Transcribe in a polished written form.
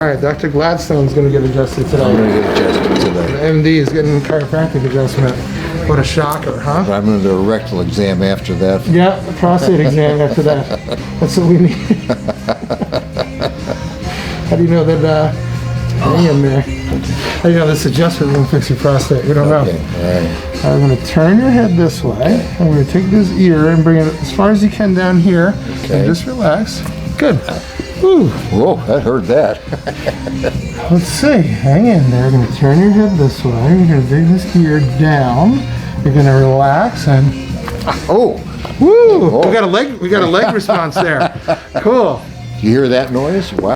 All right, Dr. Gladstone's going to get adjusted today. I'm going to get adjusted today. The MD is getting chiropractic adjustment. What a shocker, huh? I'm going to do a rectal exam after that. Yeah, a prostate exam after that. That's what we need. How do you know that, hang in there. How do you know this adjustment won't fix your prostate? We don't know. Okay, all right. I'm going to turn your head this way. I'm going to take this ear and bring it as far as you can down here. Okay. And just relax. Good. Whew. Whoa, I heard that. Let's see. Hang in there. I'm going to turn your head this way. You're going to dig this ear down. You're going to relax and Oh, woo! Oh. We got a leg response there. Cool. you hear that noise? Wow.